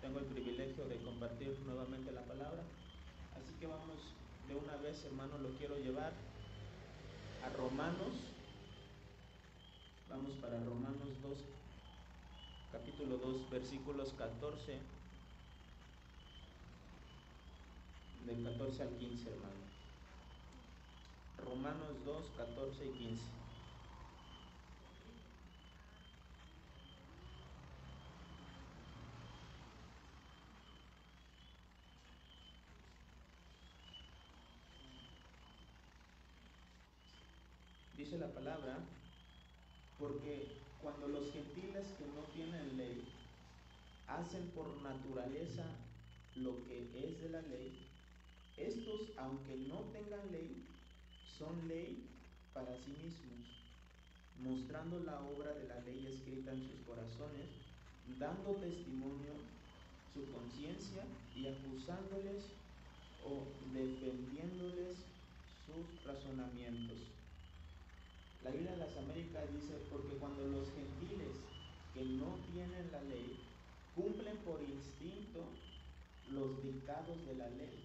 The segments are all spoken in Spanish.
tengo el privilegio de compartir nuevamente la palabra. Así que vamos de una vez, hermanos, lo quiero llevar a Romanos. Vamos para Romanos 2, capítulo 2, versículos 14, del 14 al 15, hermano. Romanos 2, 14 y 15. Dice la palabra: porque cuando los gentiles que no tienen ley hacen por naturaleza lo que es de la ley, estos, aunque no tengan ley, son ley para sí mismos, mostrando la obra de la ley escrita en sus corazones, dando testimonio su conciencia y acusándoles o defendiéndoles sus razonamientos. La Biblia de las Américas dice: porque cuando los gentiles que no tienen la ley cumplen por instinto los dictados de la ley,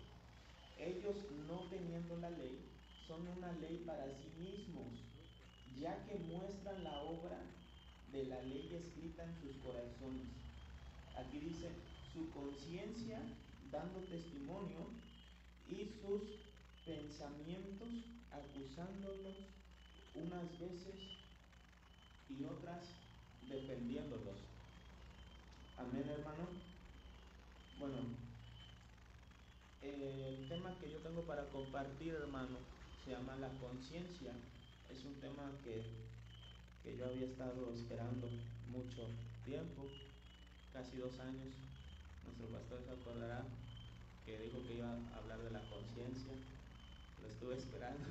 ellos, no teniendo la ley, son una ley para sí mismos, ya que muestran la obra de la ley escrita en sus corazones. Aquí dice: su conciencia dando testimonio y sus pensamientos acusándolos unas veces y otras defendiéndolos. Amén, hermano. Bueno, el tema que yo tengo para compartir, hermano, se llama la conciencia. Es un tema que yo había estado esperando mucho tiempo, casi 2 años. Nuestro pastor se acordará que dijo que iba a hablar de la conciencia. Lo estuve esperando,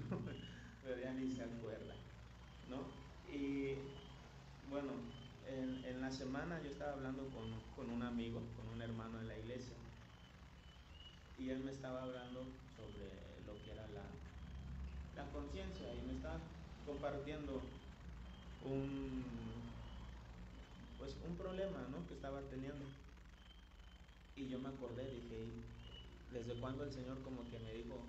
pero ya ni se acuerda, ¿no? Y bueno, en la semana yo estaba hablando con un amigo, con un hermano en la iglesia, y él me estaba hablando sobre lo que era la conciencia, y me estaba compartiendo un problema, ¿no?, que estaba teniendo. Y yo me acordé, dije: ¿desde cuándo el Señor como que me dijo,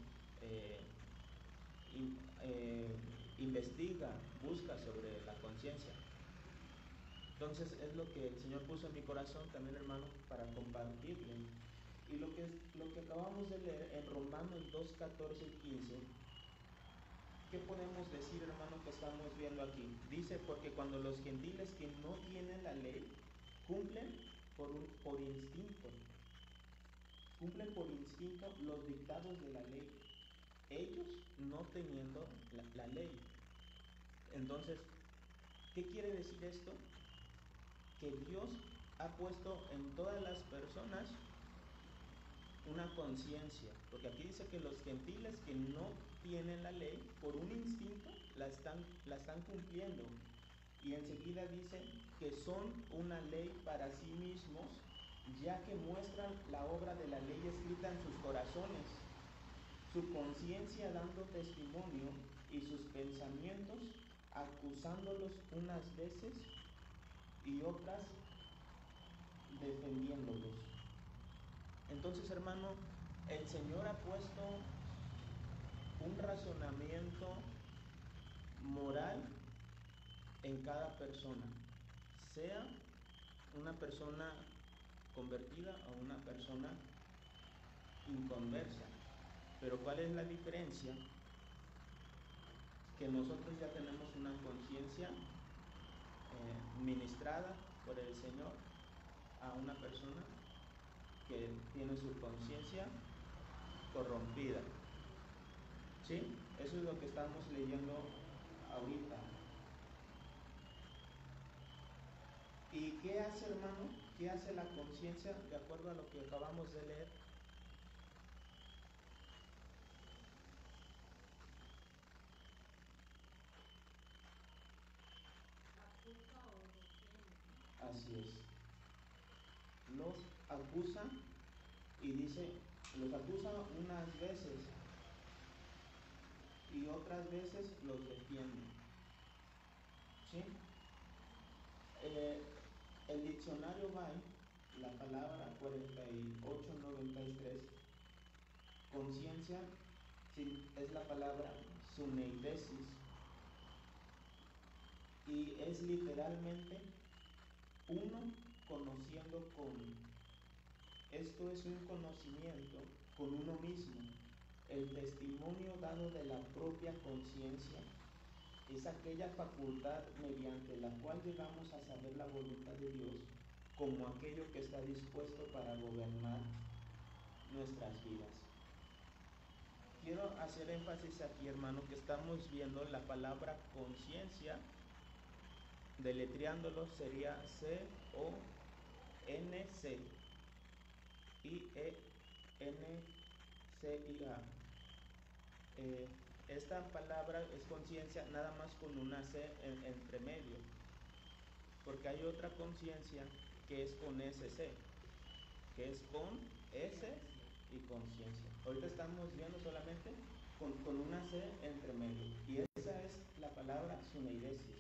investiga, busca sobre la conciencia? Entonces es lo que el Señor puso en mi corazón también, hermano, para compartirle. Y lo que acabamos de leer en Romanos 2, 14 y 15, ¿qué podemos decir, hermano, que estamos viendo aquí? Dice: porque cuando los gentiles que no tienen la ley cumplen por instinto los dictados de la ley, ellos no teniendo la ley. Entonces, ¿qué quiere decir esto? Que Dios ha puesto en todas las personas una conciencia, porque aquí dice que los gentiles que no tienen la ley, por un instinto la están cumpliendo, y enseguida dice que son una ley para sí mismos, ya que muestran la obra de la ley escrita en sus corazones, su conciencia dando testimonio y sus pensamientos acusándolos unas veces y otras defendiéndolos. Entonces, hermano, el Señor ha puesto un razonamiento moral en cada persona, sea una persona convertida o una persona inconversa. Pero ¿cuál es la diferencia? Que nosotros ya tenemos una conciencia ministrada por el Señor a una persona que tiene su conciencia corrompida. ¿Sí? Eso es lo que estamos leyendo ahorita. ¿Y qué hace, hermano? ¿Qué hace la conciencia de acuerdo a lo que acabamos de leer? Así es. Los acusa y dice, los acusa unas veces y otras veces los defiende. ¿Sí? El diccionario Bay, la palabra 4893, conciencia, sí, es la palabra suneidesis, y es literalmente uno conociendo con. Esto es un conocimiento con uno mismo. El testimonio dado de la propia conciencia es aquella facultad mediante la cual llegamos a saber la voluntad de Dios como aquello que está dispuesto para gobernar nuestras vidas. Quiero hacer énfasis aquí, hermano, que estamos viendo la palabra conciencia, deletreándolo sería C-O-N-C I-E-N-C-I-A. Esta palabra es conciencia nada más con una C entre medio, porque hay otra conciencia que es con SC, que es con S y conciencia. Ahorita estamos viendo solamente con una C entre medio, y esa es la palabra suneidesis.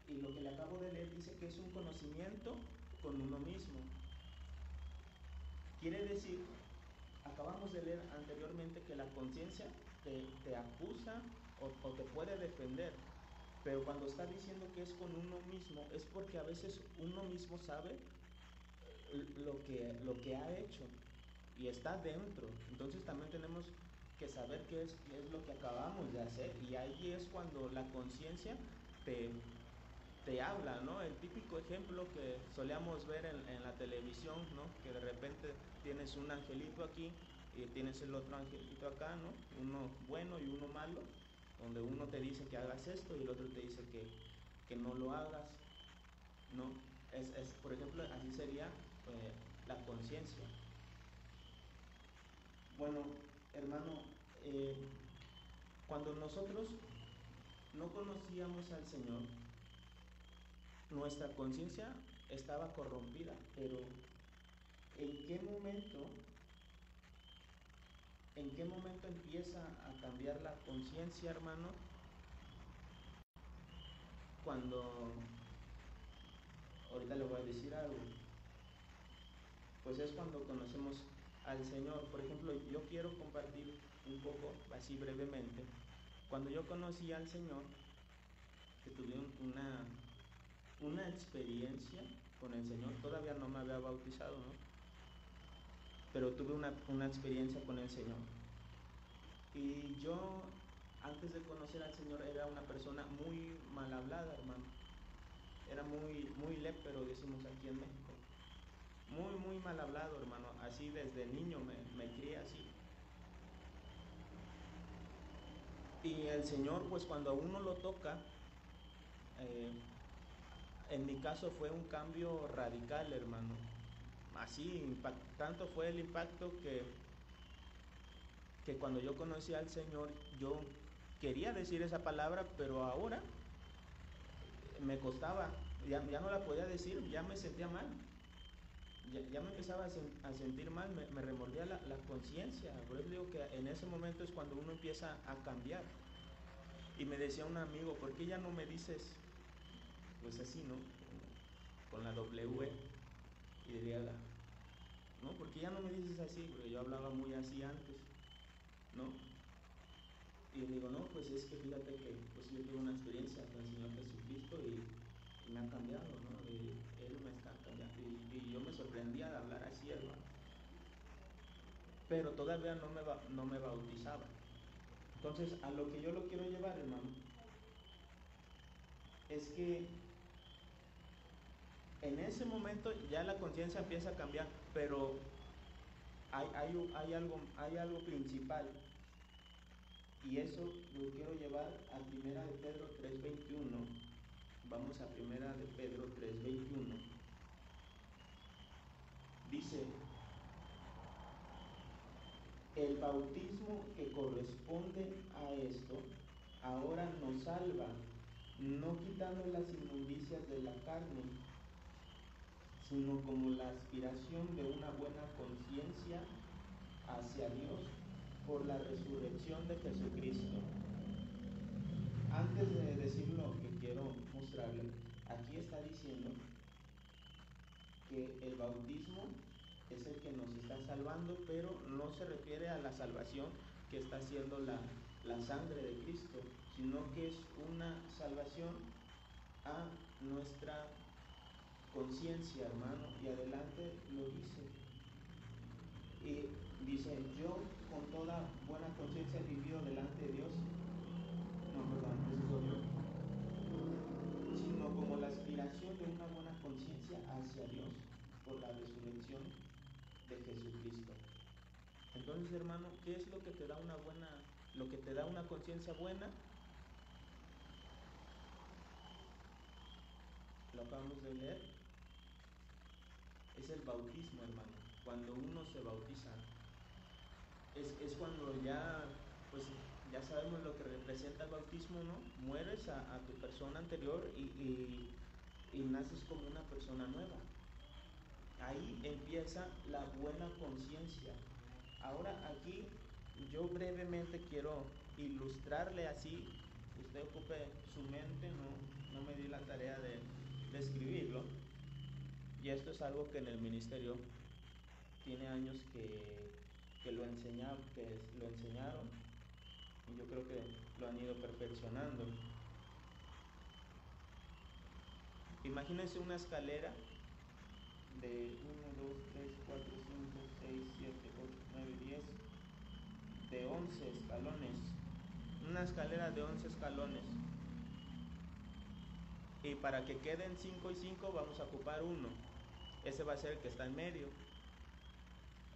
Y lo que le acabo de leer dice que es un conocimiento con uno mismo. Quiere decir, acabamos de leer anteriormente que la conciencia te acusa o te puede defender, pero cuando está diciendo que es con uno mismo, es porque a veces uno mismo sabe lo que ha hecho y está dentro. Entonces también tenemos que saber qué es lo que acabamos de hacer, y ahí es cuando la conciencia te habla, ¿no? El típico ejemplo que solíamos ver en la televisión, ¿no? Que de repente tienes un angelito aquí y tienes el otro angelito acá, ¿no? Uno bueno y uno malo, donde uno te dice que hagas esto y el otro te dice que no lo hagas, ¿no? Por ejemplo, así sería la conciencia. Bueno, hermano, cuando nosotros no conocíamos al Señor, nuestra conciencia estaba corrompida, pero ¿en qué momento empieza a cambiar la conciencia, hermano? Cuando, ahorita le voy a decir algo, pues es cuando conocemos al Señor. Por ejemplo, yo quiero compartir un poco, así brevemente, cuando yo conocí al Señor, que tuve una experiencia con el Señor. Todavía no me había bautizado, ¿no? Pero tuve una experiencia con el Señor. Y yo, antes de conocer al Señor, era una persona muy mal hablada, hermano. Era muy lépero, decimos aquí en México. Muy mal hablado, hermano. Así desde niño me crié así. Y el Señor, pues cuando a uno lo toca, en mi caso fue un cambio radical, hermano. Así, tanto fue el impacto que cuando yo conocí al Señor, yo quería decir esa palabra, pero ahora me costaba, ya no la podía decir, ya me sentía mal, ya me empezaba a sentir mal, me remordía la conciencia. Por eso digo que en ese momento es cuando uno empieza a cambiar. Y me decía un amigo, ¿por qué ya no me dices, pues así, ¿no? Con la W y griega, ¿no? Porque ya no me dices así, porque yo hablaba muy así antes, ¿no? Y le digo, no, pues es que fíjate que pues yo tuve una experiencia con el Señor Jesucristo y me ha cambiado, ¿no? Él me está cambiando. Y yo me sorprendía de hablar así, hermano. Pero todavía no me bautizaba. Entonces, a lo que yo lo quiero llevar, hermano, es que en ese momento ya la conciencia empieza a cambiar, pero hay algo principal, y eso lo quiero llevar a Primera de Pedro 3:21. Vamos a Primera de Pedro 3:21. Dice: el bautismo que corresponde a esto ahora nos salva, no quitando las inmundicias de la carne, sino como la aspiración de una buena conciencia hacia Dios por la resurrección de Jesucristo. Antes de decir lo que quiero mostrarle, aquí está diciendo que el bautismo es el que nos está salvando, pero no se refiere a la salvación que está haciendo la sangre de Cristo, sino que es una salvación a nuestra conciencia, hermano, y adelante lo dice. Y dice, yo con toda buena conciencia he vivido delante de Dios, no, perdón, eso soy yo, sino como la aspiración de una buena conciencia hacia Dios por la resurrección de Jesucristo. Entonces, hermano, ¿qué es lo que te da una conciencia buena? Lo acabamos de leer. Es el bautismo, hermano. Cuando uno se bautiza, es cuando ya, pues, ya sabemos lo que representa el bautismo, ¿no? Mueres a tu persona anterior y naces como una persona nueva. Ahí empieza la buena conciencia. Ahora aquí yo brevemente quiero ilustrarle así, usted ocupe su mente, no me di la tarea de escribirlo, y esto es algo que en el ministerio tiene años que lo enseñaron, y yo creo que lo han ido perfeccionando. Imagínense una escalera de 1, 2, 3, 4, 5, 6, 7, 8, 9, 10, de 11 escalones. Una escalera de 11 escalones. Y para que queden 5 y 5 vamos a ocupar uno. Ese va a ser el que está en medio.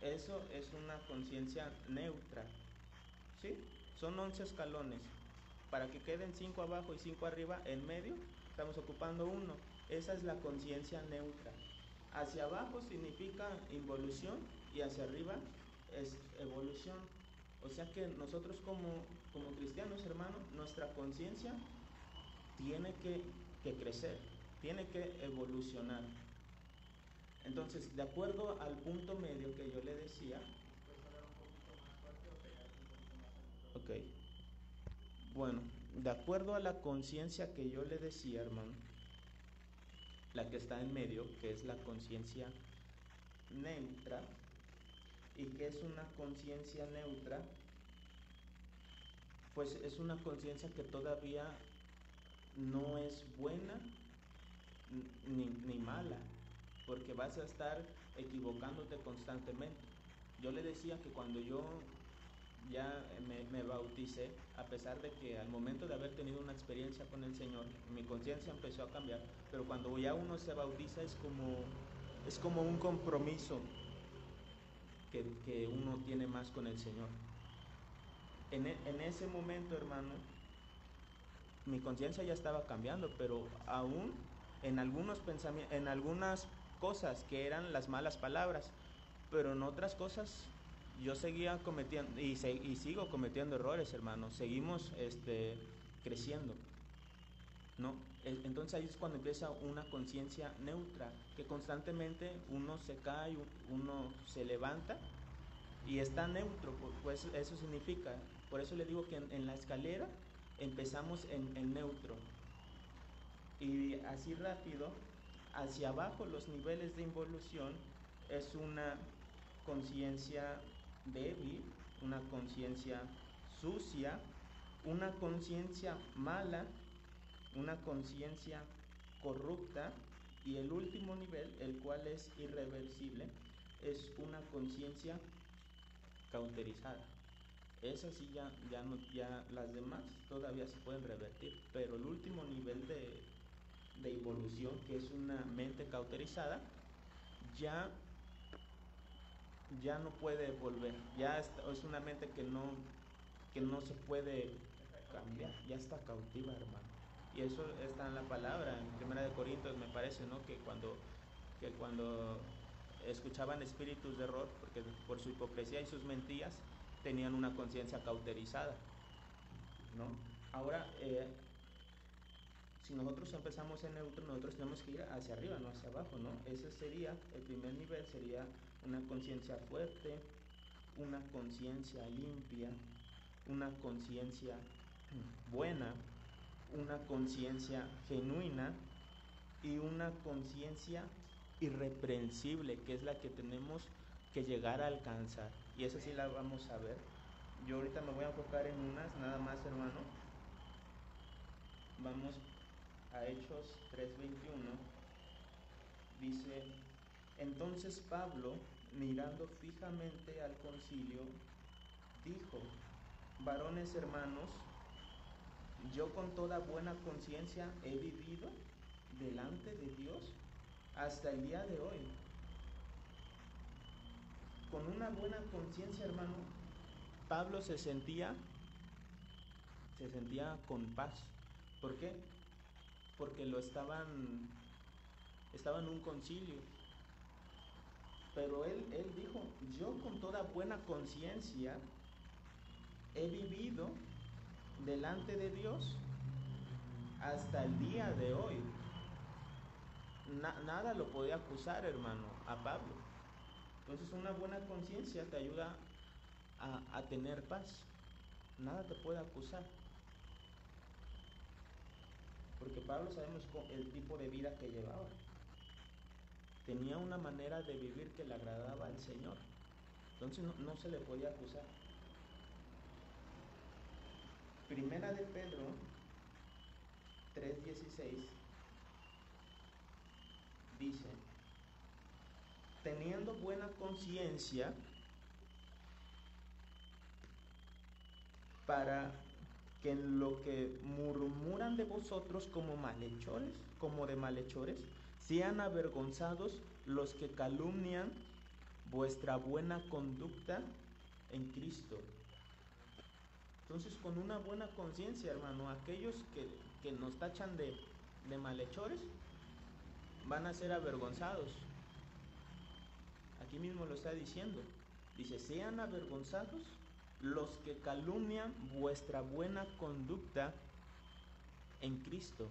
Eso es una conciencia neutra. ¿Sí? Son 11 escalones. Para que queden 5 abajo y 5 arriba, en medio, estamos ocupando uno. Esa es la conciencia neutra. Hacia abajo significa involución y hacia arriba es evolución. O sea que nosotros como cristianos, hermanos, nuestra conciencia tiene que crecer, tiene que evolucionar. Entonces, de acuerdo al punto medio que yo le decía, ok, bueno, de acuerdo a la conciencia que yo le decía, hermano, la que está en medio, que es la conciencia neutra. ¿Y qué es una conciencia neutra? Pues es una conciencia que todavía no es buena ni mala, porque vas a estar equivocándote constantemente. Yo le decía que cuando yo ya me bauticé, a pesar de que al momento de haber tenido una experiencia con el Señor, mi conciencia empezó a cambiar, pero cuando ya uno se bautiza es como un compromiso que uno tiene más con el Señor. En ese momento, hermano, mi conciencia ya estaba cambiando, pero aún en algunos pensamientos, en algunas cosas que eran las malas palabras, pero en otras cosas yo seguía cometiendo y sigo cometiendo errores, hermano. Seguimos creciendo, ¿no? Entonces ahí es cuando empieza una conciencia neutra, que constantemente uno se cae, uno se levanta y está neutro, pues eso significa. Por eso le digo que en la escalera empezamos en neutro. Y así rápido, hacia abajo los niveles de involución es una conciencia débil, una conciencia sucia, una conciencia mala, una conciencia corrupta, y el último nivel, el cual es irreversible, es una conciencia cauterizada. Esa sí ya las demás todavía se pueden revertir, pero el último nivel de involución, que es una mente cauterizada, ya no puede volver, ya es una mente que no se puede cambiar, ya está cautiva, hermano. Y eso está en la palabra, en 1 Corintios me parece, ¿no? Que cuando escuchaban espíritus de error, porque por su hipocresía y sus mentiras tenían una conciencia cauterizada, ¿no? Ahora, si nosotros empezamos en neutro, nosotros tenemos que ir hacia arriba, no hacia abajo, ¿no? Ese sería, el primer nivel sería una conciencia fuerte, una conciencia limpia, una conciencia buena, una conciencia genuina y una conciencia irreprensible, que es la que tenemos que llegar a alcanzar. Y esa sí la vamos a ver. Yo ahorita me voy a enfocar en unas, nada más, hermano. Vamos a Hechos 3:21. Dice: entonces Pablo, mirando fijamente al concilio, dijo: varones hermanos, yo con toda buena conciencia he vivido delante de Dios hasta el día de hoy. Con una buena conciencia, hermano, Pablo se sentía con paz. ¿Por qué? Porque estaba en un concilio. Pero él dijo: yo con toda buena conciencia he vivido delante de Dios hasta el día de hoy. Nada lo podía acusar, hermano, a Pablo. Entonces una buena conciencia te ayuda a tener paz. Nada te puede acusar. Porque Pablo, sabemos el tipo de vida que llevaba. Tenía una manera de vivir que le agradaba al Señor. Entonces no se le podía acusar. Primera de Pedro 3:16 dice: teniendo buena conciencia, para que en lo que murmuran de vosotros como de malhechores, sean avergonzados los que calumnian vuestra buena conducta en Cristo. Entonces, con una buena conciencia, hermano, aquellos que nos tachan de malhechores van a ser avergonzados. Aquí mismo lo está diciendo. Dice: sean avergonzados los que calumnian vuestra buena conducta en Cristo.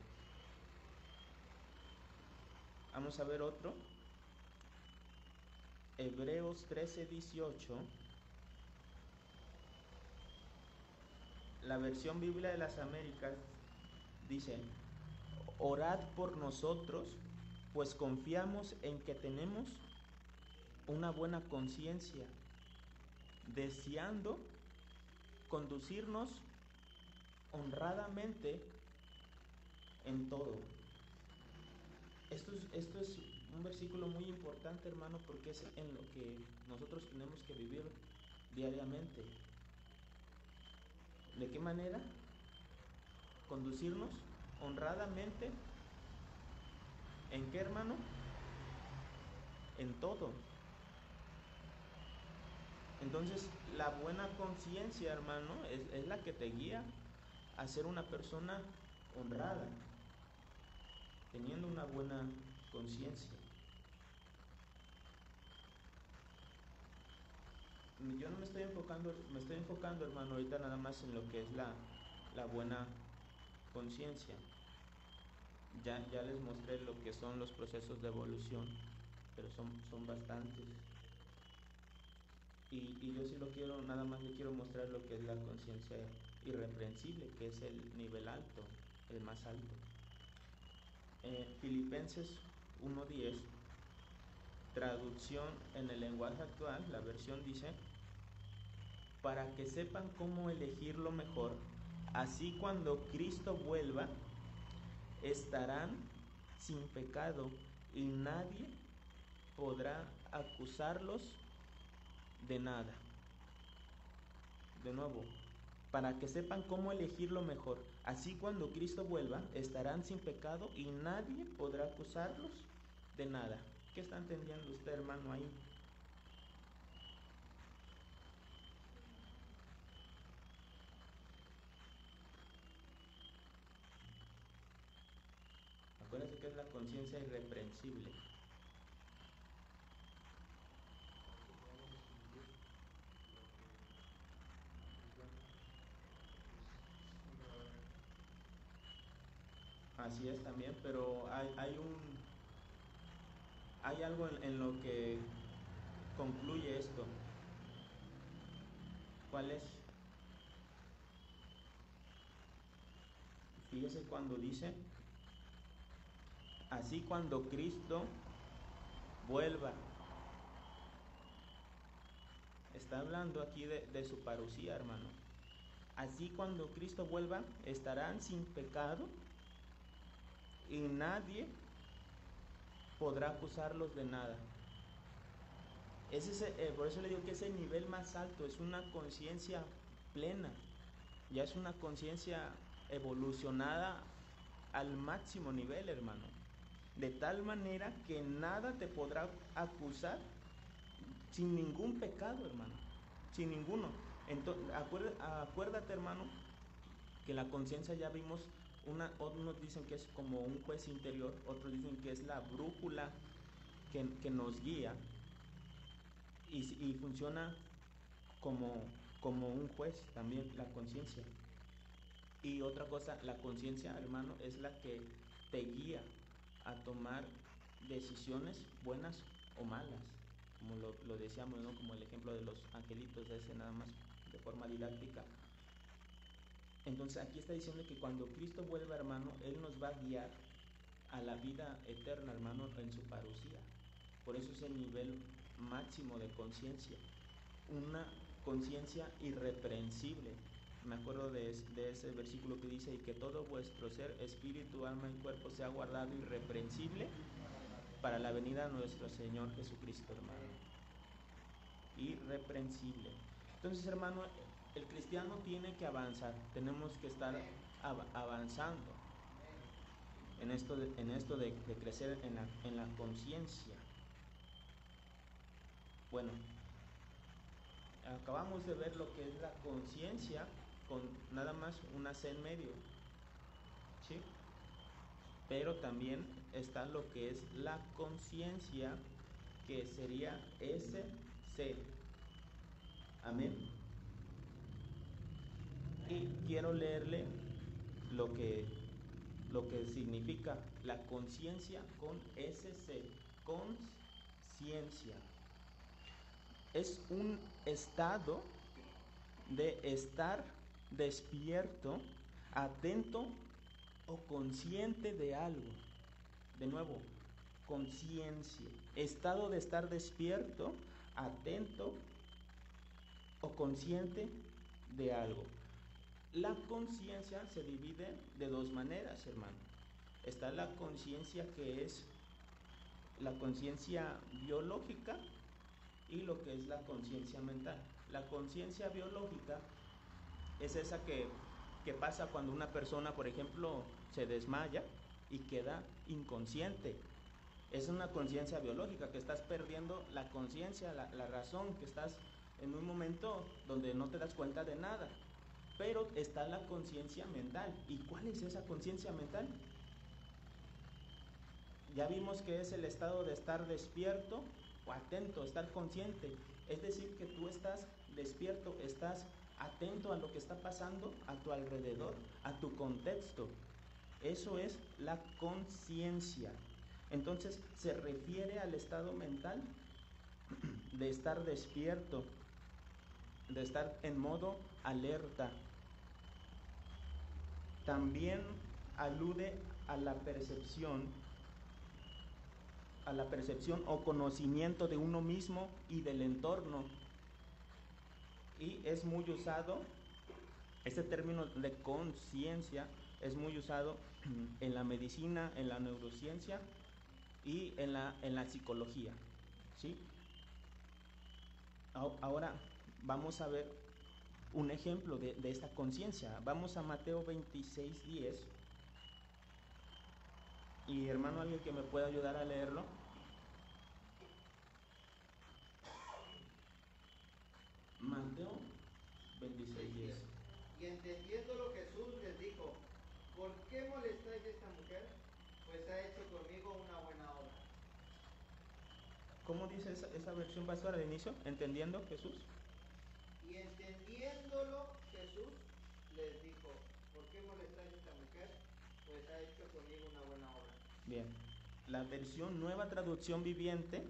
Vamos a ver otro. Hebreos 13:18. La versión Biblia de las Américas dice: orad por nosotros, pues confiamos en que tenemos una buena conciencia, deseando conducirnos honradamente en todo. Esto es un versículo muy importante, hermano, porque es en lo que nosotros tenemos que vivir diariamente. ¿De qué manera? Conducirnos honradamente. ¿En qué, hermano? En todo. Entonces, la buena conciencia, hermano, es la que te guía a ser una persona honrada, teniendo una buena conciencia. Yo no me estoy enfocando, hermano, ahorita nada más en lo que es la buena conciencia. Ya les mostré lo que son los procesos de evolución, pero son bastantes. Y yo sí nada más le quiero mostrar lo que es la conciencia irreprensible, que es el nivel alto, el más alto. Filipenses 1:10, traducción en el lenguaje actual, la versión dice: para que sepan cómo elegir lo mejor, así cuando Cristo vuelva, estarán sin pecado y nadie podrá acusarlos de nada. De nuevo, para que sepan cómo elegir lo mejor, así cuando Cristo vuelva, estarán sin pecado y nadie podrá acusarlos de nada. ¿Qué está entendiendo usted, hermano, ahí? Acuérdense que es la conciencia irreprensible. Así es también, pero hay algo en lo que concluye esto. ¿Cuál es? Fíjese cuando dice: así cuando Cristo vuelva. Está hablando aquí de su parusía, hermano. Así cuando Cristo vuelva, estarán sin pecado y nadie podrá acusarlos de nada. Por eso le digo que es el nivel más alto, es una conciencia plena, ya es una conciencia evolucionada al máximo nivel, hermano. De tal manera que nada te podrá acusar sin ningún pecado, hermano, sin ninguno. Entonces, acuérdate, hermano, que la conciencia ya vimos, unos dicen que es como un juez interior, otros dicen que es la brújula que nos guía y funciona como un juez también, la conciencia. Y otra cosa, la conciencia, hermano, es la que te guía a tomar decisiones buenas o malas, como lo decíamos, ¿no? Como el ejemplo de los angelitos, ese nada más de forma didáctica. Entonces aquí está diciendo que cuando Cristo vuelva, hermano, Él nos va a guiar a la vida eterna, hermano, en su parusía. Por eso es el nivel máximo de conciencia, una conciencia irreprensible. Me acuerdo de ese versículo que dice: y que todo vuestro ser, espíritu, alma y cuerpo sea guardado irreprensible para la venida de nuestro Señor Jesucristo, hermano. Irreprensible. Entonces, hermano, el cristiano tiene que avanzar, tenemos que estar avanzando en esto de crecer en la conciencia. Bueno, acabamos de ver lo que es la conciencia con nada más una C en medio, ¿sí? Pero también está lo que es la conciencia, que sería SC. Amén. Y quiero leerle lo que significa la conciencia con SC. Conciencia es un estado de estar despierto, atento o consciente de algo. De nuevo, conciencia, estado de estar despierto, atento o consciente de algo. La conciencia se divide de dos maneras, hermano. Está la conciencia que es la conciencia biológica y lo que es la conciencia mental. La conciencia biológica es esa que pasa cuando una persona, por ejemplo, se desmaya y queda inconsciente. Es una conciencia biológica, que estás perdiendo la conciencia, la razón, que estás en un momento donde no te das cuenta de nada. Pero está la conciencia mental. ¿Y cuál es esa conciencia mental? Ya vimos que es el estado de estar despierto o atento, estar consciente. Es decir, que tú estás despierto, estás atento a lo que está pasando a tu alrededor, a tu contexto. Eso es la conciencia. Entonces se refiere al estado mental de estar despierto, de estar en modo alerta. También alude a la percepción o conocimiento de uno mismo y del entorno. Y es muy usado, este término de conciencia es muy usado en la medicina, en la neurociencia y en la psicología, ¿sí? Ahora vamos a ver un ejemplo de esta conciencia. Vamos a Mateo 26:10. Y hermano, alguien que me pueda ayudar a leerlo. Mateo 26:10. Y entendiéndolo, Jesús les dijo: ¿por qué molestáis a esta mujer? Pues ha hecho conmigo una buena obra. ¿Cómo dice esa versión, pastor, al inicio? ¿Entendiendo, Jesús? Y entendiéndolo, Jesús les dijo: ¿por qué molestáis a esta mujer? Pues ha hecho conmigo una buena obra. Bien, la versión Nueva Traducción Viviente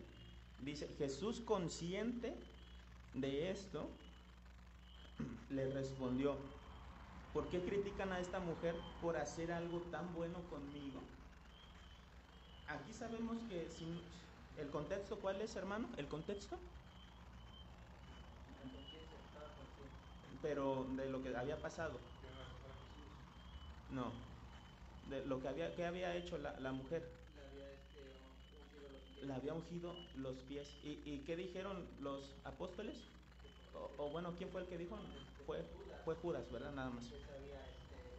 dice: Jesús, consciente de esto, le respondió: ¿por qué critican a esta mujer por hacer algo tan bueno conmigo? Aquí sabemos que ¿El contexto cuál es, hermano? ¿El contexto? La conciencia estaba consciente. Pero de lo que había pasado. No. De lo que había hecho la mujer. Le había ungido los pies. La había ungido los pies. ¿Y qué dijeron los apóstoles? O bueno, ¿quién fue el que dijo? Fue Judas, ¿verdad? Nada más. Que se había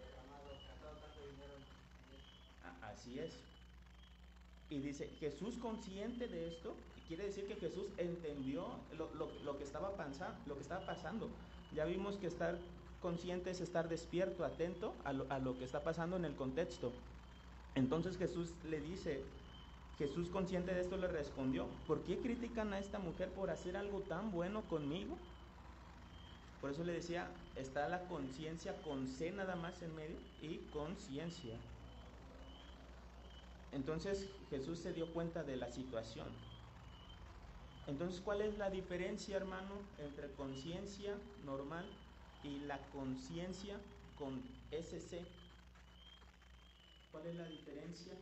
derramado, gastado tanto dinero en eso. Así es. Y dice, Jesús consciente de esto, quiere decir que Jesús entendió lo que estaba pasando. Ya vimos que estar consciente es estar despierto, atento a lo que está pasando en el contexto. Entonces Jesús le dice, Jesús consciente de esto le respondió, ¿por qué critican a esta mujer por hacer algo tan bueno conmigo? Por eso le decía, está la conciencia con C nada más en medio y conciencia. Entonces Jesús se dio cuenta de la situación. Entonces, ¿cuál es la diferencia, hermano, entre conciencia normal y la conciencia con SC? ¿Cuál es la diferencia?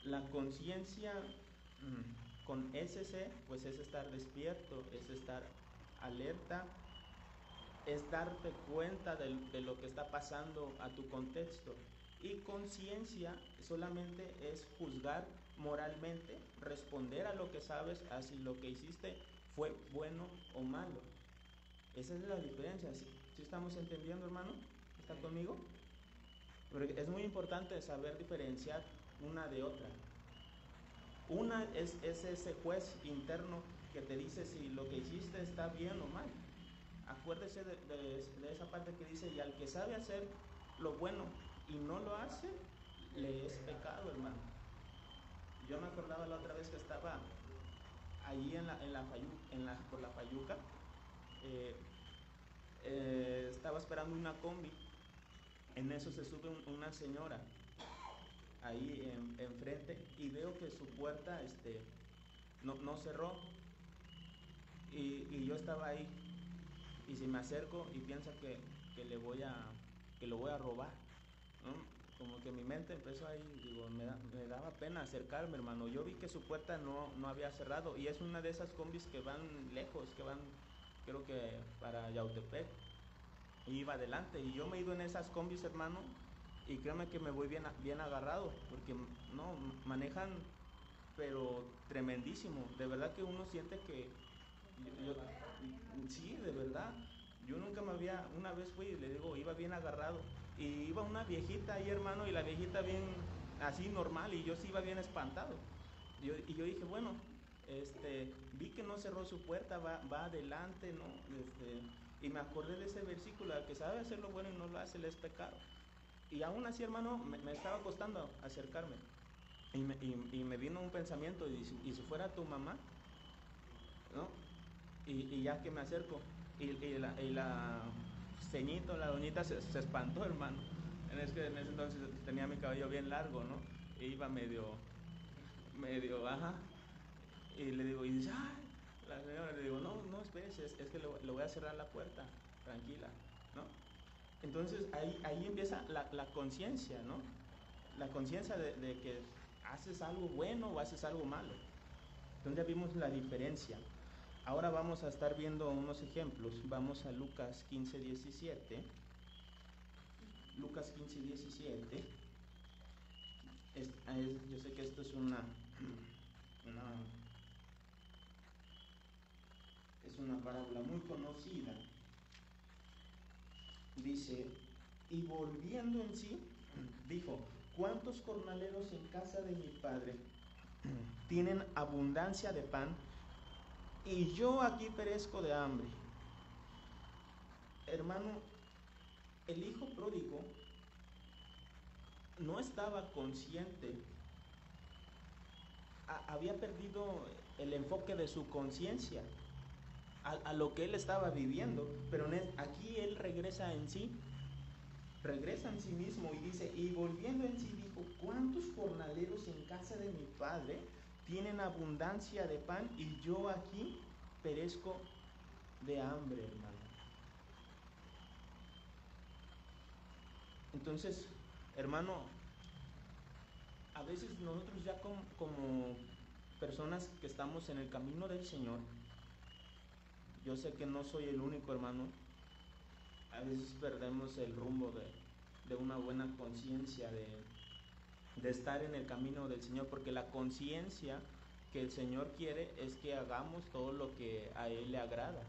La conciencia con SC, pues es estar despierto, es estar alerta, es darte cuenta de lo que está pasando a tu contexto. Y conciencia solamente es juzgar moralmente, responder a lo que sabes, a si lo que hiciste fue bueno o malo. Esa es la diferencia. ¿Sí estamos entendiendo, hermano? ¿Está conmigo? Porque es muy importante saber diferenciar una de otra. Una es ese juez interno que te dice si lo que hiciste está bien o mal. Acuérdese de esa parte que dice, y al que sabe hacer lo bueno y no lo hace, le es pecado, hermano. Yo me acordaba la otra vez que estaba allí por la Fayuca, estaba esperando una combi. En eso se sube una señora ahí enfrente y veo que su puerta no cerró, y yo estaba ahí, y si me acerco y piensa que lo voy a robar, ¿no? Como que mi mente empezó ahí, digo, me daba pena acercarme, hermano. Yo vi que su puerta no había cerrado, y es una de esas combis que van lejos, que van, creo que para Yautepec, y iba adelante, y yo me he ido en esas combis, hermano, y créeme que me voy bien agarrado, porque no manejan, pero tremendísimo. De verdad que uno siente que sí, de verdad. Yo nunca una vez fui y le digo, iba bien agarrado, y iba una viejita ahí, hermano, y la viejita bien así normal, y yo sí iba bien espantado. Y yo dije, bueno, vi que no cerró su puerta, va adelante, ¿no? Y me acordé de ese versículo, al que sabe hacer lo bueno y no lo hace, le es pecado. Y aún así, hermano, me estaba costando acercarme. Y me vino un pensamiento, y si fuera tu mamá, ¿no? Y ya que me acerco, y la ceñito, la doñita se espantó, hermano. En ese entonces tenía mi cabello bien largo, ¿no? E iba medio, ajá. Y le digo, y dice, ¡ay! La señora, le digo, no espérese, es que le voy a cerrar la puerta, tranquila, ¿no? Entonces ahí empieza la conciencia, ¿no? La conciencia de que haces algo bueno o haces algo malo. Entonces ya vimos la diferencia. Ahora vamos a estar viendo unos ejemplos. Vamos a Lucas 15:17. Lucas 15:17. Yo sé que esto es una parábola muy conocida. Dice, y volviendo en sí, dijo, ¿cuántos jornaleros en casa de mi padre tienen abundancia de pan, y yo aquí perezco de hambre? Hermano, el hijo pródigo no estaba consciente, había perdido el enfoque de su conciencia a lo que él estaba viviendo, pero aquí él regresa en sí mismo, y dice, y volviendo en sí dijo, ¿cuántos jornaleros en casa de mi padre tienen abundancia de pan, y yo aquí perezco de hambre, hermano? Entonces, hermano, a veces nosotros ya como personas que estamos en el camino del Señor, yo sé que no soy el único, hermano, a veces perdemos el rumbo de una buena conciencia, de estar en el camino del Señor, porque la conciencia que el Señor quiere es que hagamos todo lo que a Él le agrada.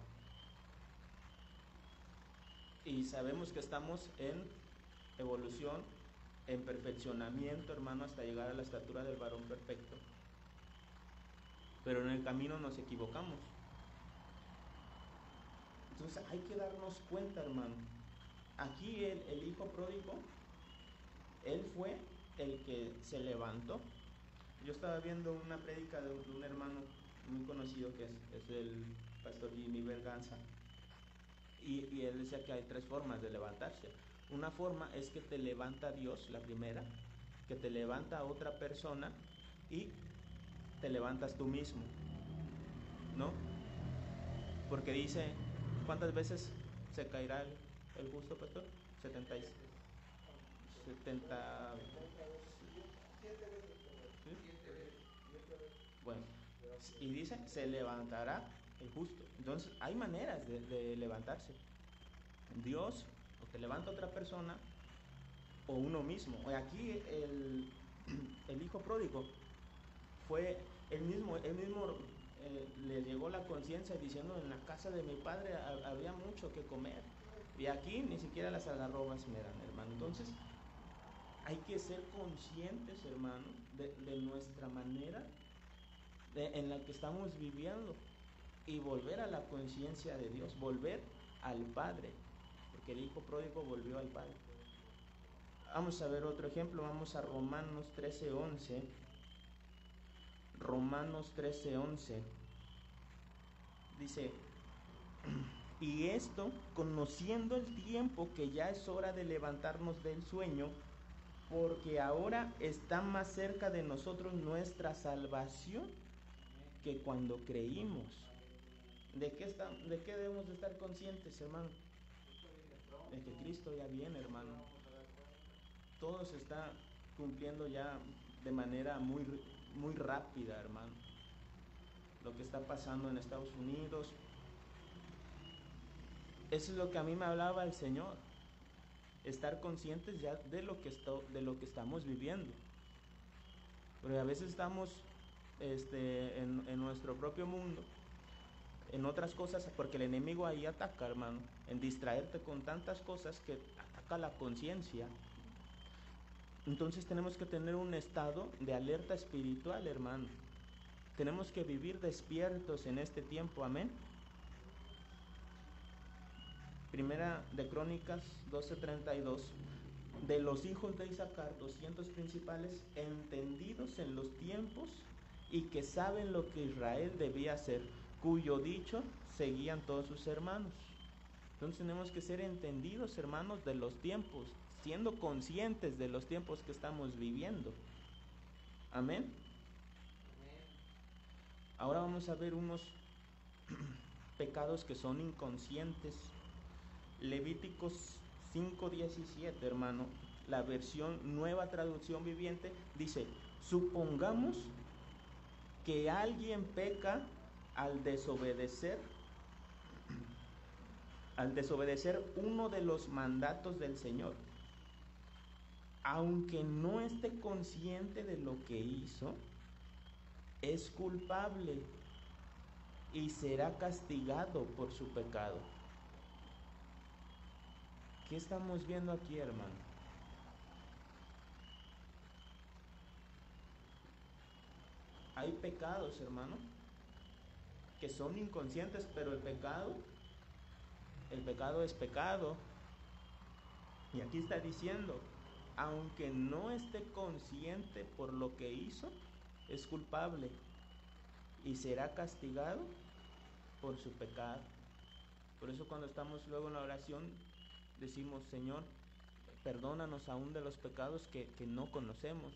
Y sabemos que estamos en evolución, en perfeccionamiento, hermano, hasta llegar a la estatura del varón perfecto. Pero en el camino nos equivocamos. Entonces hay que darnos cuenta, hermano. Aquí el hijo pródigo, él fue el que se levantó. Yo estaba viendo una prédica de un hermano muy conocido que es el pastor Jimmy Berganza, y él decía que hay 3 formas de levantarse. Una forma es que te levanta Dios, la primera, que te levanta a otra persona y te levantas tú mismo, ¿no? Porque dice, ¿cuántas veces se caerá el justo, pastor? 70. ¿Sí? Bueno, y dice, se levantará el justo. Entonces, hay maneras de levantarse. Dios, o te levanta otra persona, o uno mismo. Aquí el hijo pródigo fue él mismo le llegó la conciencia diciendo, en la casa de mi padre había mucho que comer, y aquí ni siquiera las algarrobas me dan, hermano. Entonces hay que ser conscientes, hermano, de nuestra manera en la que estamos viviendo, y volver a la conciencia de Dios, volver al Padre, porque el hijo pródigo volvió al Padre. Vamos a ver otro ejemplo, vamos a Romanos 13:11. Romanos 13:11 dice, y esto conociendo el tiempo, que ya es hora de levantarnos del sueño, porque ahora está más cerca de nosotros nuestra salvación que cuando creímos. ¿De qué debemos de estar conscientes, hermano? De que Cristo ya viene, hermano. Todo se está cumpliendo ya de manera muy, muy rápida, hermano. Lo que está pasando en Estados Unidos, eso es lo que a mí me hablaba el Señor. Estar conscientes ya de lo que estamos viviendo. Porque a veces estamos en nuestro propio mundo, en otras cosas, porque el enemigo ahí ataca, hermano, en distraerte con tantas cosas que ataca la conciencia. Entonces tenemos que tener un estado de alerta espiritual, hermano. Tenemos que vivir despiertos en este tiempo, amén. Primera de Crónicas 12:32. De los hijos de Isaacar, 200 principales, entendidos en los tiempos y que saben lo que Israel debía hacer, cuyo dicho seguían todos sus hermanos. Entonces tenemos que ser entendidos, hermanos, de los tiempos, siendo conscientes de los tiempos que estamos viviendo. Amén. Ahora vamos a ver unos pecados que son inconscientes. Levíticos 5:17, hermano, la versión Nueva Traducción Viviente, dice, supongamos que alguien peca al desobedecer uno de los mandatos del Señor, aunque no esté consciente de lo que hizo, es culpable y será castigado por su pecado. ¿Qué estamos viendo aquí, hermano? Hay pecados, hermano, que son inconscientes, pero el pecado es pecado. Y aquí está diciendo, aunque no esté consciente por lo que hizo, es culpable y será castigado por su pecado. Por eso cuando estamos luego en la oración decimos, Señor, perdónanos aún de los pecados que no conocemos,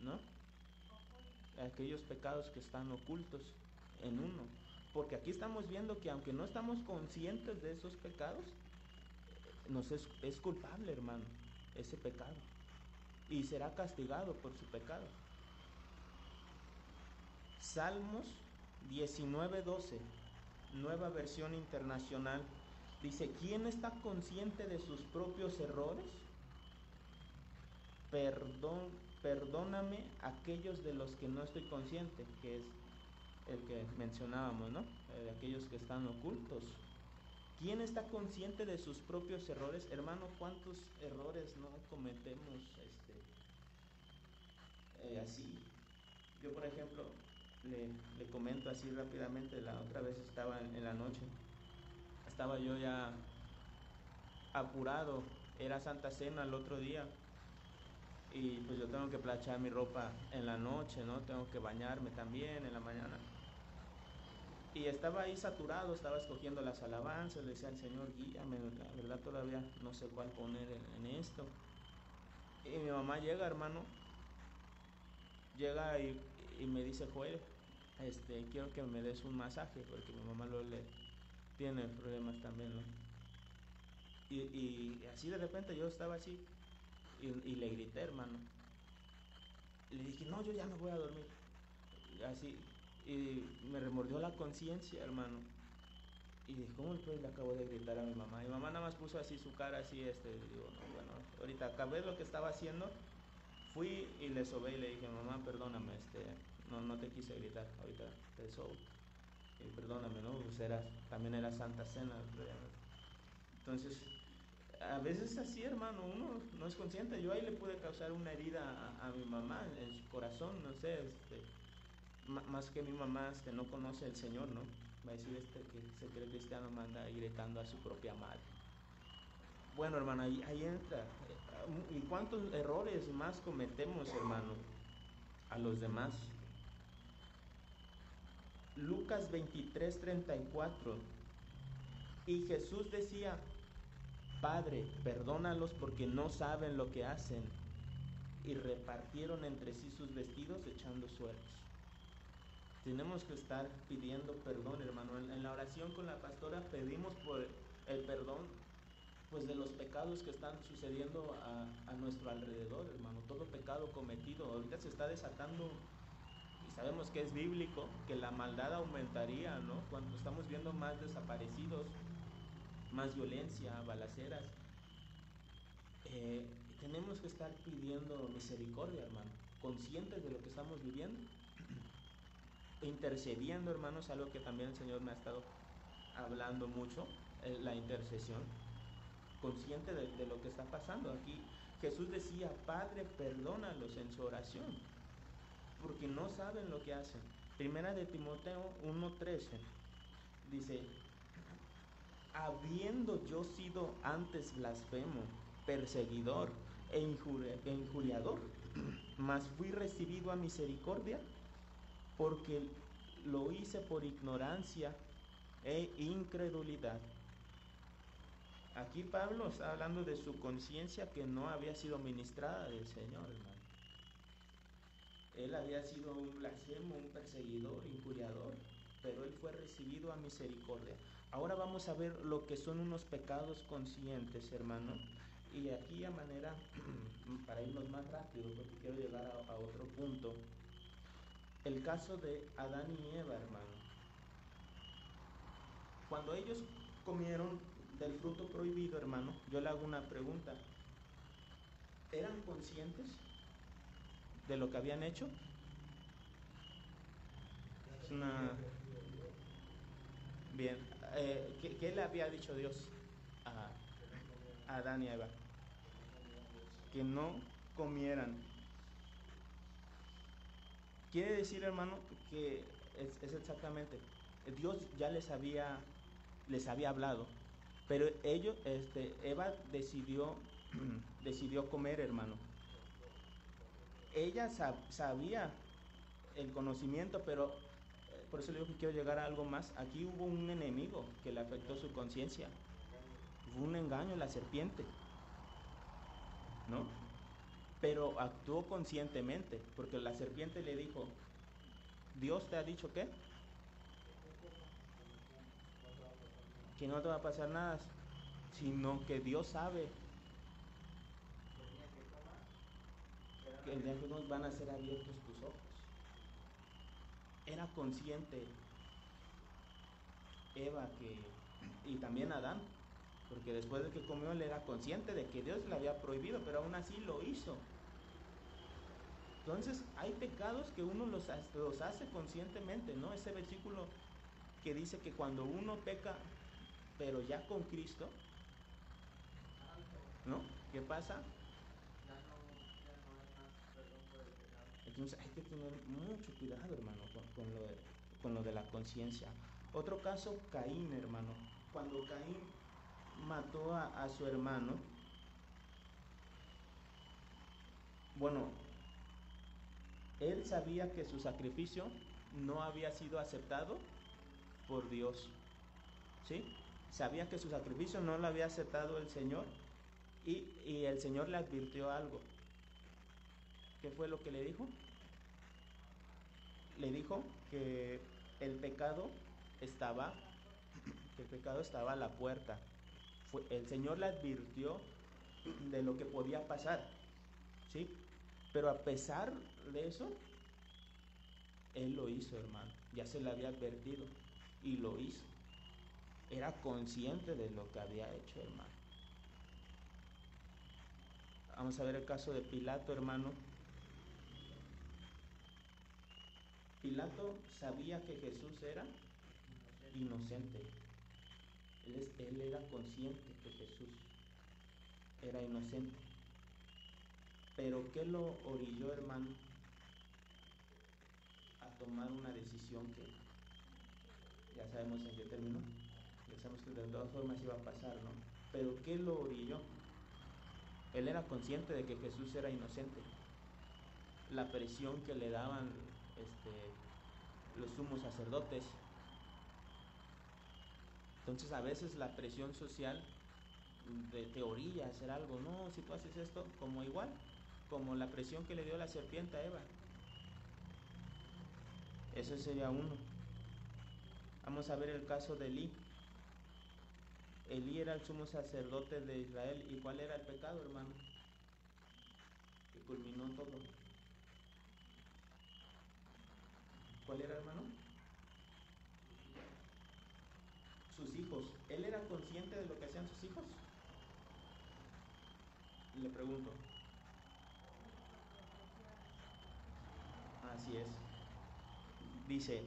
¿no? Aquellos pecados que están ocultos en uno. Porque aquí estamos viendo que aunque no estamos conscientes de esos pecados, es culpable, hermano, ese pecado. Y será castigado por su pecado. Salmos 19:12, Nueva Versión Internacional, dice: ¿quién está consciente de sus propios errores? Perdóname aquellos de los que no estoy consciente, que es el que mencionábamos, ¿no? Aquellos que están ocultos. ¿Quién está consciente de sus propios errores? Hermano, ¿cuántos errores no cometemos así? Yo, por ejemplo, le comento así rápidamente. La otra vez estaba en la noche, estaba yo ya apurado, era Santa Cena el otro día, y pues yo tengo que planchar mi ropa en la noche, ¿no? Tengo que bañarme también en la mañana. Y estaba ahí saturado, estaba escogiendo las alabanzas, le decía al Señor, guíame, la verdad todavía no sé cuál poner en esto. Y mi mamá llega, hermano, llega y me dice: Joel, quiero que me des un masaje, porque mi mamá le tiene problemas también, ¿no? Y así de repente yo estaba así, y le grité, hermano. Le dije: no, yo ya me voy a dormir. Así, y me remordió la conciencia, hermano. Y dije: ¿cómo pues le acabo de gritar a mi mamá? Y mi mamá nada más puso así su cara así, digo, no, bueno, ahorita acabé lo que estaba haciendo, fui y le sobé y le dije: mamá, perdóname, no te quise gritar, ahorita te sobo. Y perdóname, ¿no? Pues también era Santa Cena. Entonces, a veces así, hermano, uno no es consciente. Yo ahí le pude causar una herida a mi mamá en su corazón, no sé, más que mi mamá no conoce al Señor, ¿no? Va a decir que se cree cristiano, manda ahí gritando a su propia madre. Bueno, hermano, ahí entra. ¿Y cuántos errores más cometemos, hermano, a los demás? Lucas 23:34. Y Jesús decía: Padre, perdónalos porque no saben lo que hacen. Y repartieron entre sí sus vestidos echando suertes. Tenemos que estar pidiendo perdón, hermano. En la oración con la pastora pedimos por el perdón, pues, de los pecados que están sucediendo a nuestro alrededor, hermano. Todo pecado cometido. Ahorita se está desatando, y sabemos que es bíblico, que la maldad aumentaría, ¿no? Cuando estamos viendo más desaparecidos, más violencia, balaceras. Tenemos que estar pidiendo misericordia, hermano, conscientes de lo que estamos viviendo. Intercediendo, hermanos, algo que también el Señor me ha estado hablando mucho, la intercesión, consciente de lo que está pasando. Aquí Jesús decía: Padre, perdónalos, en su oración, porque no saben lo que hacen. Primera de Timoteo 1:13 dice: habiendo yo sido antes blasfemo, perseguidor e injuriador, mas fui recibido a misericordia, porque lo hice por ignorancia e incredulidad. Aquí Pablo está hablando de su conciencia que no había sido ministrada del Señor, hermano. Él había sido un blasfemo, un perseguidor, injuriador, pero él fue recibido a misericordia. Ahora vamos a ver lo que son unos pecados conscientes, hermano. Y aquí, a manera, para irnos más rápido, porque quiero llegar a otro punto, el caso de Adán y Eva, hermano. Cuando ellos comieron del fruto prohibido, hermano, yo le hago una pregunta: ¿eran conscientes de lo que habían hecho? Es una... Bien, ¿qué le había dicho Dios a Adán y a Eva? Que no comieran. Quiere decir, hermano, que es exactamente, Dios ya les había hablado, pero Eva decidió comer, hermano. Ella sabía el conocimiento, pero por eso le digo que quiero llegar a algo más. Aquí hubo un enemigo que le afectó su conciencia. Hubo un engaño, la serpiente, ¿no? Pero actuó conscientemente, porque la serpiente le dijo: ¿Dios te ha dicho qué? Que no te va a pasar nada. sino que Dios sabe que el día que nos van a ser abiertos tus ojos. Era consciente Eva y también Adán, porque después de que comió él era consciente de que Dios le había prohibido, pero aún así lo hizo. Entonces hay pecados que uno los hace conscientemente, ¿no? Ese versículo que dice que cuando uno peca, pero ya con Cristo, ¿no? ¿Qué pasa? Entonces hay que tener mucho cuidado, hermano, con lo de la conciencia. Otro caso, Caín, hermano. Cuando Caín mató a su hermano, bueno, él sabía que su sacrificio no había sido aceptado por Dios, ¿sí? Sabía que su sacrificio no lo había aceptado el Señor y el Señor le advirtió algo. ¿Qué fue lo que le dijo? Le dijo que el pecado estaba a la puerta. El Señor le advirtió de lo que podía pasar, ¿sí? Pero a pesar de eso, él lo hizo, hermano. Ya se le había advertido y lo hizo. Era consciente de lo que había hecho, hermano. Vamos a ver el caso de Pilato, hermano. Pilato sabía que Jesús era inocente. Él era consciente que Jesús era inocente. Pero ¿qué lo orilló, hermano, a tomar una decisión que ya sabemos en qué terminó? Ya sabemos que de todas formas iba a pasar, ¿no? Pero ¿qué lo orilló? Él era consciente de que Jesús era inocente. La presión que le daban los sumos sacerdotes. Entonces a veces la presión social te orilla a hacer algo. No, si tú haces esto, como la presión que le dio la serpiente a Eva. Ese sería uno. Vamos a ver el caso de Elí. Elí era el sumo sacerdote de Israel. ¿Y cuál era el pecado, hermano? Que culminó todo. ¿Cuál era, hermano? Sus hijos. ¿Él era consciente de lo que hacían sus hijos? Le pregunto. Así es. Dice,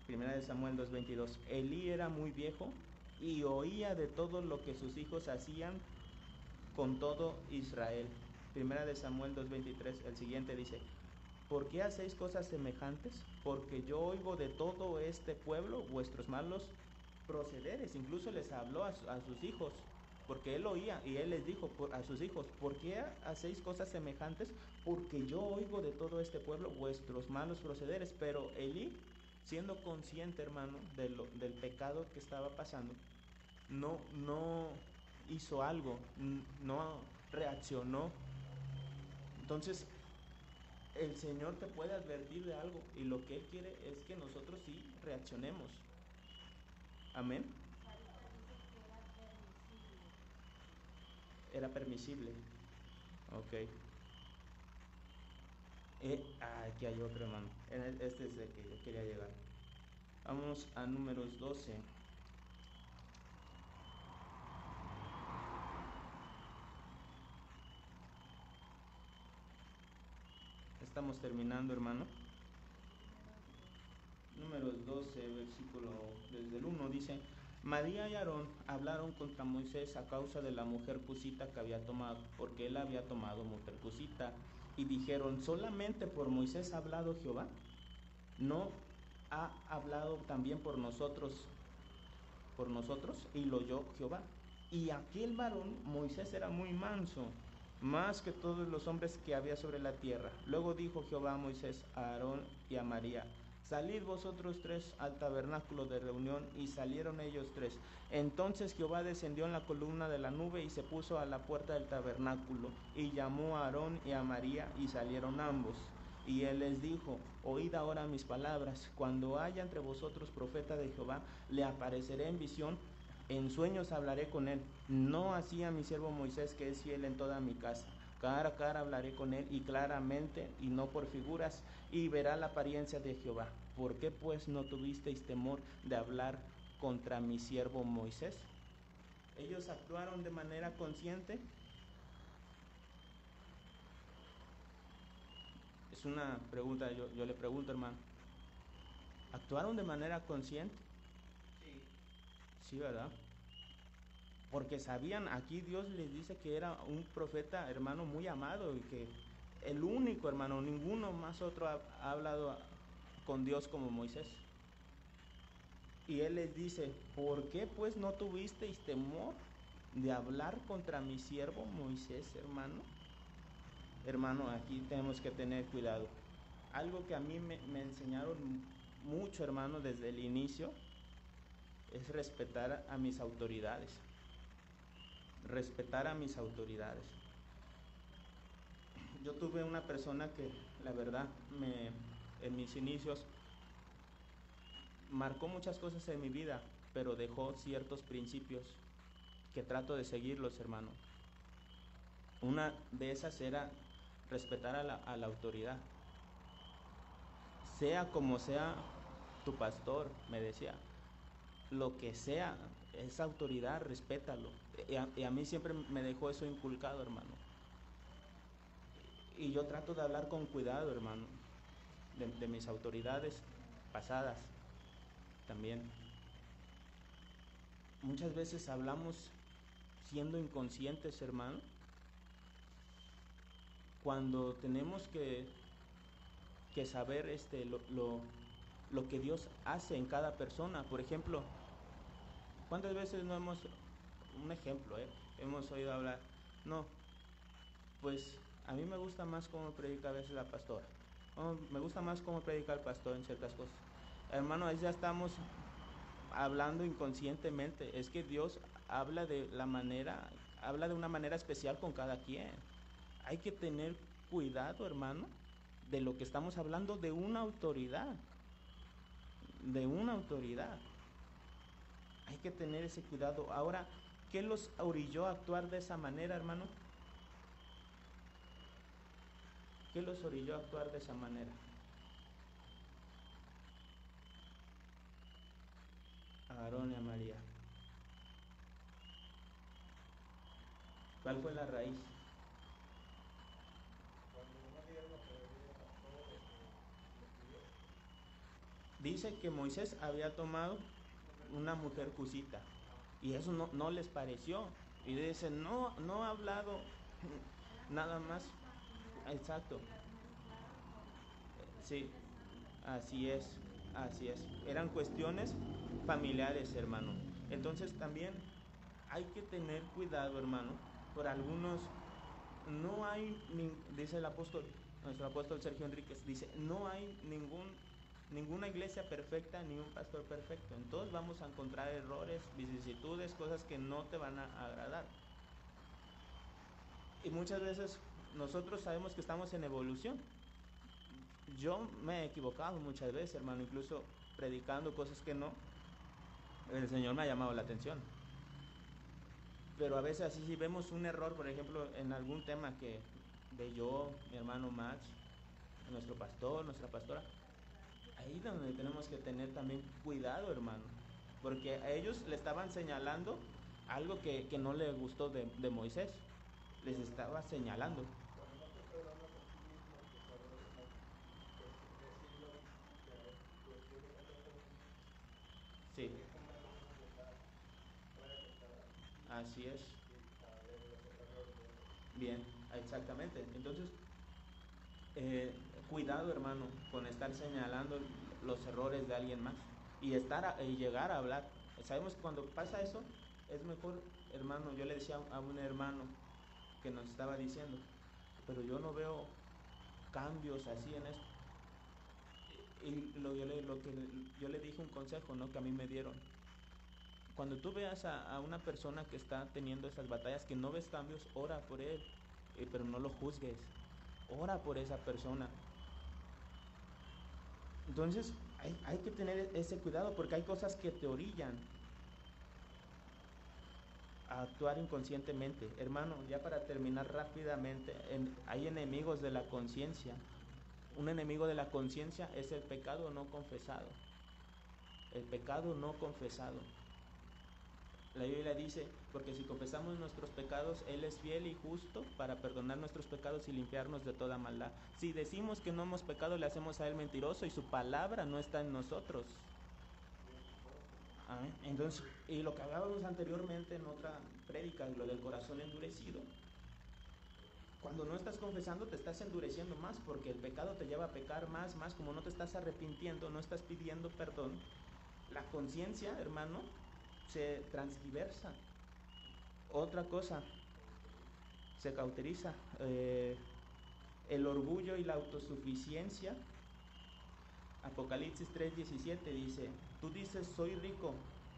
1 Samuel 2:22, Elí era muy viejo y oía de todo lo que sus hijos hacían con todo Israel. 1 Samuel 2:23, el siguiente dice, ¿por qué hacéis cosas semejantes? Porque yo oigo de todo este pueblo vuestros malos procederes. Incluso les habló a sus hijos, porque él oía y él les dijo a sus hijos, ¿por qué hacéis cosas semejantes? Porque yo oigo de todo este pueblo vuestros malos procederes. Pero Elí, siendo consciente, hermano, del pecado que estaba pasando, no hizo algo, no reaccionó. Entonces el Señor te puede advertir de algo y lo que Él quiere es que nosotros sí reaccionemos. Amén. Era permisible. Ok. Aquí hay otro, hermano. Este es el que yo quería llegar. Vamos a Números 12. Estamos terminando, hermano. Números 12, versículo desde el 1 dice, María y Aarón hablaron contra Moisés a causa de la mujer cusita que había tomado, porque él había tomado mujer cusita, y dijeron, ¿solamente por Moisés ha hablado Jehová? ¿No ha hablado también por nosotros? Y lo oyó Jehová. Y aquel varón, Moisés, era muy manso, más que todos los hombres que había sobre la tierra. Luego dijo Jehová a Moisés, a Aarón y a María, salid vosotros tres al tabernáculo de reunión. Y salieron ellos tres. Entonces Jehová descendió en la columna de la nube y se puso a la puerta del tabernáculo, y llamó a Aarón y a María, y salieron ambos. Y él les dijo, oíd ahora mis palabras, cuando haya entre vosotros profeta de Jehová, le apareceré en visión En sueños hablaré con él, no así a mi siervo Moisés, que es fiel en toda mi casa. Cara a cara hablaré con él, y claramente, y no por figuras, y verá la apariencia de Jehová. ¿Por qué pues no tuvisteis temor de hablar contra mi siervo Moisés? Ellos actuaron de manera consciente. Es una pregunta, yo le pregunto, hermano. ¿Actuaron de manera consciente? Sí. Sí, ¿verdad? Porque sabían, aquí Dios les dice que era un profeta, hermano, muy amado, y que el único, hermano, ninguno más otro ha hablado con Dios como Moisés. Y él les dice, ¿por qué pues no tuvisteis temor de hablar contra mi siervo Moisés, hermano? Hermano, aquí tenemos que tener cuidado. Algo que a mí me enseñaron mucho, hermano, desde el inicio, es respetar a mis autoridades. Respetar a mis autoridades. Yo tuve una persona que, la verdad, en mis inicios marcó muchas cosas en mi vida, pero dejó ciertos principios que trato de seguirlos, hermano. Una de esas era respetar a la autoridad. Sea como sea tu pastor, me decía, lo que sea, esa autoridad, respétalo. Y a mí siempre me dejó eso inculcado, hermano. Y yo trato de hablar con cuidado, hermano, de mis autoridades pasadas también. Muchas veces hablamos siendo inconscientes, hermano, cuando tenemos que saber lo que Dios hace en cada persona. Por ejemplo, ¿cuántas veces no hemos, un ejemplo, hemos oído hablar, no, pues a mí me gusta más cómo predica a veces la pastora, me gusta más cómo predica el pastor en ciertas cosas? Hermano, ahí ya estamos hablando inconscientemente. Es que Dios habla de una manera especial con cada quien. Hay que tener cuidado, hermano, de lo que estamos hablando, de una autoridad. De una autoridad. Hay que tener ese cuidado. Ahora, ¿qué los orilló a actuar de esa manera, hermano? ¿Qué los orilló a actuar de esa manera? A Aarón y a María. ¿Cuál fue la raíz? Dice que Moisés había tomado una mujer cusita, y eso no les pareció, y dicen, no ha hablado nada más. Exacto. Sí, así es, así es. Eran cuestiones familiares, hermano. Entonces también hay que tener cuidado, hermano. Por algunos, no hay, dice el apóstol, nuestro apóstol Sergio Enríquez, dice, no hay ninguna iglesia perfecta ni un pastor perfecto. En todos vamos a encontrar errores, vicisitudes, cosas que no te van a agradar. Y muchas veces nosotros sabemos que estamos en evolución. Yo me he equivocado muchas veces, hermano, incluso predicando cosas que no. El Señor me ha llamado la atención. Pero a veces así, si vemos un error, por ejemplo, en algún tema que de yo, mi hermano Max, nuestro pastor, nuestra pastora, ahí es donde tenemos que tener también cuidado, hermano, porque a ellos le estaban señalando algo que no le gustó de Moisés, les estaba señalando. Sí, así es. Bien, exactamente. Entonces, cuidado, hermano, con estar señalando los errores de alguien más y llegar a hablar. Sabemos que cuando pasa eso es mejor, hermano. Yo le decía a un hermano que nos estaba diciendo, pero yo no veo cambios así en esto. Y yo le dije un consejo, ¿no?, que a mí me dieron. Cuando tú veas a una persona que está teniendo esas batallas, que no ves cambios, ora por él, pero no lo juzgues. Ora por esa persona. Entonces hay que tener ese cuidado, porque hay cosas que te orillan. a actuar inconscientemente. Hermano, ya para terminar rápidamente, hay enemigos de la conciencia. Un enemigo de la conciencia es el pecado no confesado. El pecado no confesado. La Biblia dice, porque si confesamos nuestros pecados, Él es fiel y justo para perdonar nuestros pecados y limpiarnos de toda maldad. Si decimos que no hemos pecado, le hacemos a Él mentiroso y su palabra no está en nosotros. Entonces, y lo que hablábamos anteriormente en otra prédica, lo del corazón endurecido. Cuando no estás confesando, te estás endureciendo más, porque el pecado te lleva a pecar más, como no te estás arrepintiendo, no estás pidiendo perdón. La conciencia, hermano, se transgiversa. Otra cosa, se cauteriza. El orgullo y la autosuficiencia. Apocalipsis 3:17 dice, tú dices soy rico,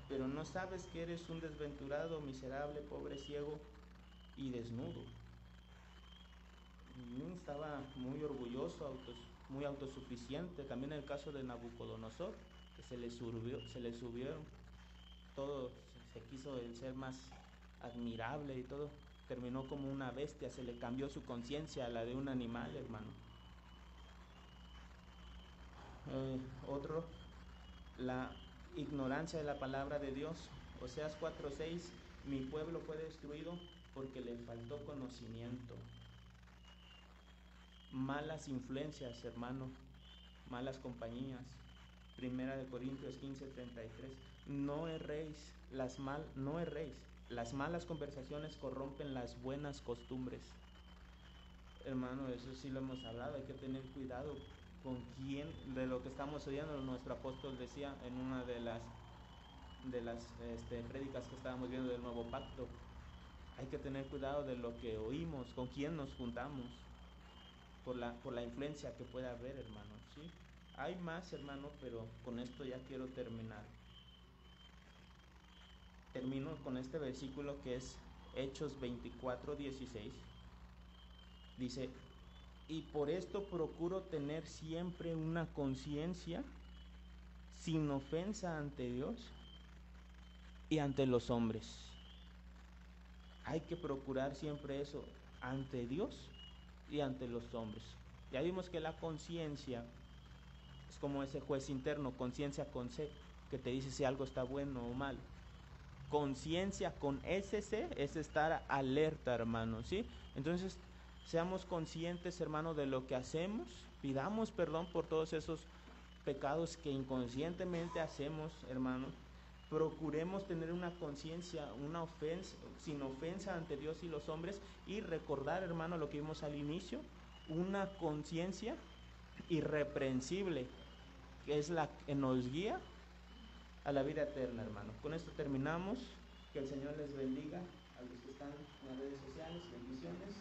pero no sabes que eres un desventurado, miserable, pobre, ciego y desnudo. Estaba muy orgulloso, muy autosuficiente. También el caso de Nabucodonosor, que se le subieron todo, se quiso el ser más admirable y todo, terminó como una bestia, se le cambió su conciencia a la de un animal, hermano. Otro, la ignorancia de la palabra de Dios. Oseas 4:6, mi pueblo fue destruido porque le faltó conocimiento. Malas influencias, hermano, malas compañías. Primera de Corintios 15:33, no erréis, las malas conversaciones corrompen las buenas costumbres. Hermano, eso sí lo hemos hablado, hay que tener cuidado con quién, de lo que estamos oyendo. Nuestro apóstol decía en una de las prédicas que estábamos viendo del Nuevo Pacto, hay que tener cuidado de lo que oímos, con quién nos juntamos, por la influencia que pueda haber, hermano, ¿sí? Hay más, hermano, pero con esto ya quiero terminar. Termino con este versículo que es Hechos 24:16. Dice, y por esto procuro tener siempre una conciencia sin ofensa ante Dios y ante los hombres. Hay que procurar siempre eso, ante Dios y ante los hombres. Ya vimos que la conciencia es como ese juez interno, conciencia con C, que te dice si algo está bueno o mal. Conciencia con SC es estar alerta, hermano, ¿sí? Entonces, seamos conscientes, hermano, de lo que hacemos, pidamos perdón por todos esos pecados que inconscientemente hacemos, hermano. Procuremos tener una conciencia, sin ofensa ante Dios y los hombres, y recordar, hermano, lo que vimos al inicio, una conciencia irreprensible, que es la que nos guía a la vida eterna, hermano. Con esto terminamos. Que el Señor les bendiga a los que están en las redes sociales. Bendiciones.